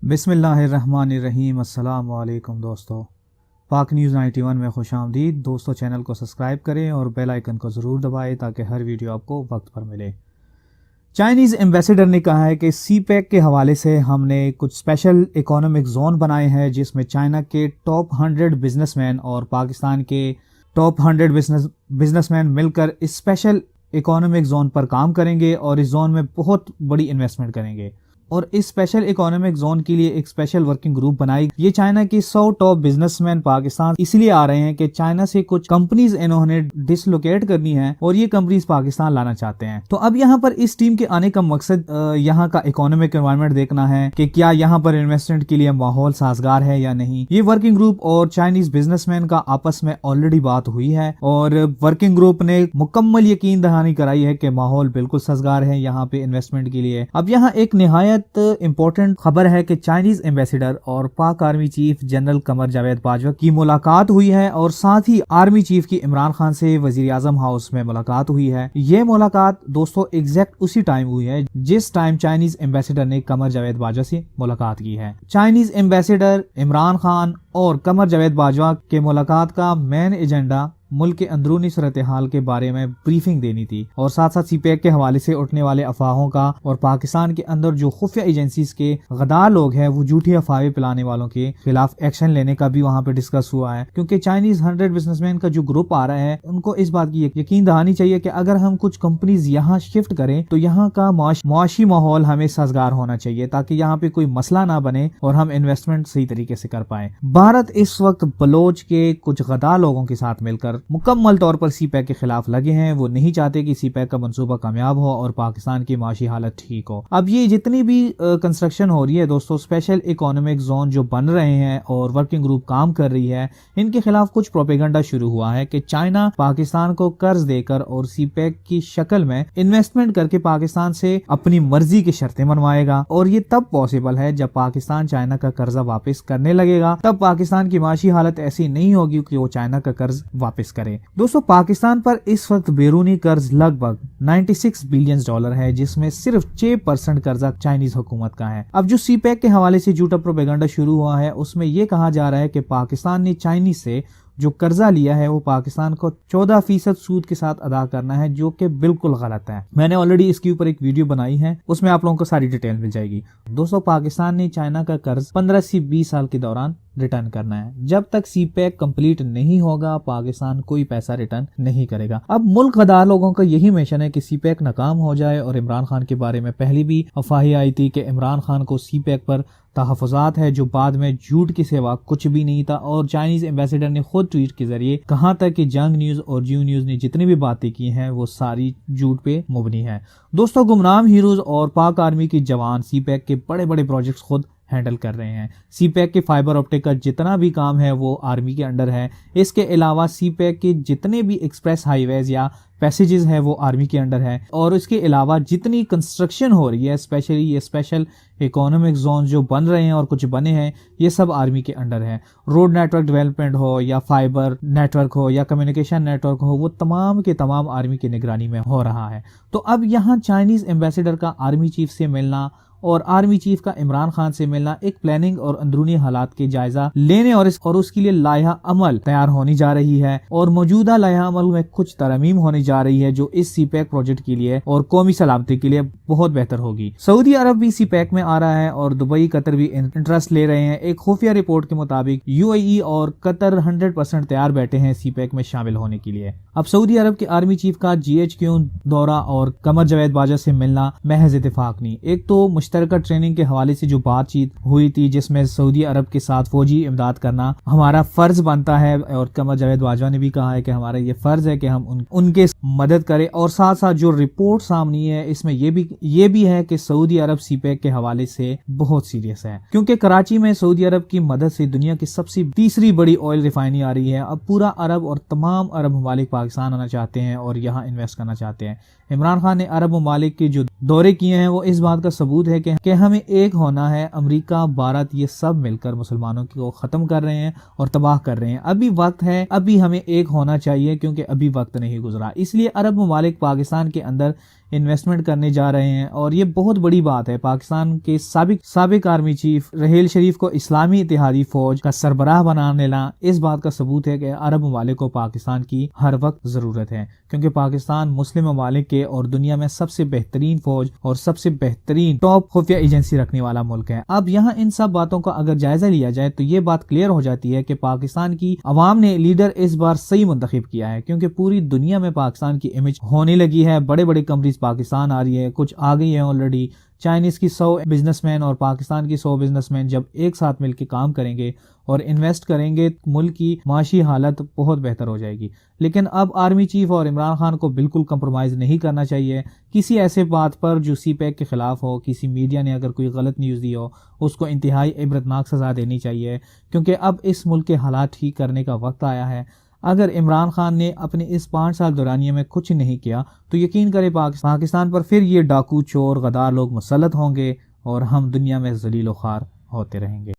بسم اللہ الرحمن الرحیم۔ السلام علیکم دوستو، پاک نیوز 91 میں خوش آمدید دوستو۔ چینل کو سبسکرائب کریں اور بیل آئیکن کو ضرور دبائیں تاکہ ہر ویڈیو آپ کو وقت پر ملے۔ چائنیز ایمبیسیڈر نے کہا ہے کہ سی پیک کے حوالے سے ہم نے کچھ اسپیشل اکنامک زون بنائے ہیں جس میں چائنا کے ٹاپ 100 بزنس مین اور پاکستان کے ٹاپ 100 بزنس مین مل کر اس اسپیشل اکنامک زون پر کام کریں گے اور اس زون میں بہت بڑی انویسٹمنٹ کریں گے، اور اس اسپیشل اکنامک زون کے لیے ایک اسپیشل ورکنگ گروپ بنائی۔ یہ چائنا کی 100 ٹاپ بزنس مین پاکستان اس لیے آ رہے ہیں کہ چائنا سے کچھ کمپنیز انہوں نے ڈسلوکیٹ کرنی ہے اور یہ کمپنیز پاکستان لانا چاہتے ہیں۔ تو اب یہاں پر اس ٹیم کے آنے کا مقصد یہاں کا اکنامک انوائرمنٹ دیکھنا ہے کہ کیا یہاں پر انویسٹمنٹ کے لیے ماحول سازگار ہے یا نہیں۔ یہ ورکنگ گروپ اور چائنیز بزنس مین کا آپس میں آلریڈی بات ہوئی ہے اور ورکنگ گروپ نے مکمل یقین دہانی کرائی ہے کہ ماحول بالکل سازگار ہے یہاں پہ انویسٹمنٹ کے لیے۔ اب یہاں ایک نہایت امپورٹنٹ خبر ہے کہ چائنیز ایمبیسیڈر اور پاک army chief general Qamar Javed Bajwa کی ملاقات ہوئی ہے، اور ساتھ ہی آرمی چیف کی عمران خان سے وزیر اعظم ہاؤس میں ملاقات ہوئی ہے۔ یہ ملاقات دوستو ایگزیکٹ اسی ٹائم ہوئی ہے جس ٹائم چائنیز ایمبیسیڈر نے قمر جاوید باجوہ سے ملاقات کی ہے۔ چائنیز ایمبیسیڈر عمران خان اور قمر جاوید باجوہ کے ملاقات کا مین ایجنڈا ملک کے اندرونی صورتحال کے بارے میں بریفنگ دینی تھی، اور ساتھ ساتھ سی پیک کے حوالے سے اٹھنے والے افواہوں کا اور پاکستان کے اندر جو خفیہ ایجنسیز کے غدار لوگ ہیں وہ جھوٹی افواہیں پلانے والوں کے خلاف ایکشن لینے کا بھی وہاں پہ ڈسکس ہوا ہے، کیونکہ چائنیز 100 بزنس مین کا جو گروپ آ رہا ہے ان کو اس بات کی یقین دہانی چاہیے کہ اگر ہم کچھ کمپنیز یہاں شفٹ کریں تو یہاں کا معاشی ماحول ہمیں سازگار ہونا چاہیے تاکہ یہاں پہ کوئی مسئلہ نہ بنے اور ہم انویسٹمنٹ صحیح طریقے سے کر پائیں۔ بھارت اس وقت بلوچ کے کچھ غدار لوگوں کے ساتھ مل کر مکمل طور پر سی پیک کے خلاف لگے ہیں۔ وہ نہیں چاہتے کہ سی پیک کا منصوبہ کامیاب ہو اور پاکستان کی معاشی حالت ٹھیک ہو۔ اب یہ جتنی بھی کنسٹرکشن ہو رہی ہے دوستو، اسپیشل اکنامک زون جو بن رہے ہیں اور ورکنگ گروپ کام کر رہی ہے، ان کے خلاف کچھ پروپیگنڈا شروع ہوا ہے کہ چائنا پاکستان کو قرض دے کر اور سی پیک کی شکل میں انویسٹمنٹ کر کے پاکستان سے اپنی مرضی کی شرطیں منوائے گا، اور یہ تب پاسبل ہے جب پاکستان چائنا کا قرضہ واپس کرنے لگے گا۔ تب پاکستان کی معاشی حالت ایسی نہیں ہوگی کہ وہ چائنا کا قرض واپس کرے۔ دوستو پاکستان پر اس وقت بیرونی قرض لگ بھگ 96 بلین ڈالر ہے، جس میں صرف 6% قرضہ چائنیز حکومت کا ہے۔ اب جو سی پیک کے حوالے سے جھوٹا پروپیگنڈا شروع ہوا ہے اس میں یہ کہا جا رہا ہے کہ پاکستان نے چائنیز سے جو قرضہ لیا ہے وہ پاکستان کو 14% سود کے ساتھ ادا کرنا ہے، جو کہ بالکل غلط ہے۔ میں نے آلریڈی اس کے اوپر ایک ویڈیو بنائی ہے، اس میں آپ لوگوں کو ساری ڈیٹیل مل جائے گی۔ دوستو پاکستان نے چائنا کا قرض 15 سے 20 سال کے دوران ریٹرن کرنا ہے۔ جب تک سی پیک کمپلیٹ نہیں ہوگا پاکستان کوئی پیسہ ریٹرن نہیں کرے گا۔ اب ملک غدار لوگوں کا یہی مشن ہے کہ سی پیک ناکام ہو جائے، اور عمران خان کے بارے میں پہلی بھی افواہیں آئی تھی کہ عمران خان کو سی پیک پر تحفظات ہے جو بعد میں جھوٹ کے سوا کچھ بھی نہیں تھا، اور چائنیز ایمبیسیڈر نے خود ٹویٹ کے ذریعے کہا تھا کہ جنگ نیوز اور جیو نیوز نے جتنی بھی باتیں کی ہیں وہ ساری جھوٹ پہ مبنی ہے۔ دوستو گمنام ہیروز اور پاک آرمی کے جوان سی پیک کے بڑے بڑے پروجیکٹس خود ہینڈل کر رہے ہیں۔ سی پیک کے فائبر آپٹک کا جتنا بھی کام ہے وہ آرمی کے انڈر ہے۔ اس کے علاوہ سی پیک کے جتنے بھی ایکسپریس ہائی ویز یا پیسیجز ہیں وہ آرمی کے انڈر ہے، اور اس کے علاوہ جتنی کنسٹرکشن ہو رہی ہے اسپیشلی یہ اسپیشل اکنامک زون جو بن رہے ہیں اور کچھ بنے ہیں یہ سب آرمی کے انڈر ہے۔ روڈ نیٹ ورک ڈیولپمنٹ ہو یا فائبر نیٹ ورک ہو یا کمیونیکیشن نیٹ ورک ہو، وہ تمام کے تمام آرمی کی نگرانی میں ہو رہا ہے۔ تو اب یہاں چائنیز ایمبیسیڈر کا آرمی چیف سے ملنا اور آرمی چیف کا عمران خان سے ملنا ایک پلاننگ اور اندرونی حالات کے جائزہ لینے اور اس کے لیے لائحہ عمل تیار ہونی جا رہی ہے، اور موجودہ لائحہ عمل میں کچھ ترمیم ہونے جا رہی ہے جو اس سی پیک پروجیکٹ کے لیے اور قومی سلامتی کے لیے بہت بہتر ہوگی۔ سعودی عرب بھی سی پیک میں آ رہا ہے اور دبئی قطر بھی انٹرسٹ لے رہے ہیں۔ ایک خفیہ رپورٹ کے مطابق یو اے ای اور قطر 100% تیار بیٹھے ہیں سی پیک میں شامل ہونے کے لیے۔ اب سعودی عرب کے آرمی چیف کا GHQ دورہ اور قمر جاوید باجوہ سے ملنا محض اتفاق نہیں، ایک تو مشترکہ ٹریننگ کے حوالے سے جو بات چیت ہوئی تھی جس میں سعودی عرب کے ساتھ فوجی امداد کرنا ہمارا فرض بنتا ہے، اور قمر جاوید باجوہ نے بھی کہا ہے کہ ہمارا یہ فرض ہے کہ ہم ان کے مدد کریں، اور ساتھ ساتھ جو رپورٹ سامنے ہے اس میں یہ بھی ہے کہ سعودی عرب سی پیک کے حوالے سے بہت سیریس ہے، کیونکہ کراچی میں سعودی عرب کی مدد سے دنیا کی سب سے تیسری بڑی آئل ریفائنری آ رہی ہے۔ اب پورا عرب اور تمام عرب ممالک پاکستان آنا چاہتے ہیں اور یہاں انویسٹ کرنا چاہتے ہیں۔ عمران خان نے عرب ممالک کے جو دورے کیے ہیں وہ اس بات کا ثبوت ہے کہ ہمیں ایک ہونا ہے۔ امریکہ، بھارت یہ سب مل کر مسلمانوں کو ختم کر رہے ہیں اور تباہ کر رہے ہیں۔ ابھی وقت ہے، ابھی ہمیں ایک ہونا چاہیے کیونکہ ابھی وقت نہیں گزرا۔ اس لیے عرب ممالک پاکستان کے اندر انویسٹمنٹ کرنے جا رہے ہیں، اور یہ بہت بڑی بات ہے۔ پاکستان کے سابق آرمی چیف رحیل شریف کو اسلامی اتحادی فوج کا سربراہ بنانے لا اس بات کا ثبوت ہے کہ عرب ممالک کو پاکستان کی ہر وقت ضرورت ہے، کیونکہ پاکستان مسلم ممالک کے اور دنیا میں سب سے بہترین فوج اور سب سے بہترین ٹاپ خفیہ ایجنسی رکھنے والا ملک ہے۔ اب یہاں ان سب باتوں کا اگر جائزہ لیا جائے تو یہ بات کلیئر ہو جاتی ہے کہ پاکستان کی عوام نے لیڈر اس بار صحیح منتخب کیا ہے، کیونکہ پوری دنیا میں پاکستان کی امیج ہونے لگی ہے۔ بڑے بڑے کمپنیز پاکستان آ رہی ہے، کچھ آ گئی ہیں آلریڈی۔ چائنیز کی 100 بزنس مین اور پاکستان کی 100 بزنس مین جب ایک ساتھ مل کے کام کریں گے اور انویسٹ کریں گے، ملک کی معاشی حالت بہت بہتر ہو جائے گی۔ لیکن اب آرمی چیف اور عمران خان کو بالکل کمپرومائز نہیں کرنا چاہیے کسی ایسے بات پر جو سی پیک کے خلاف ہو۔ کسی میڈیا نے اگر کوئی غلط نیوز دی ہو، اس کو انتہائی عبرتناک سزا دینی چاہیے، کیونکہ اب اس ملک کے حالات ٹھیک کرنے کا وقت آیا ہے۔ اگر عمران خان نے اپنے اس 5 سال دورانیے میں کچھ نہیں کیا تو یقین کرے پاکستان پر پھر یہ ڈاکو، چور، غدار لوگ مسلط ہوں گے اور ہم دنیا میں ذلیل و خوار ہوتے رہیں گے۔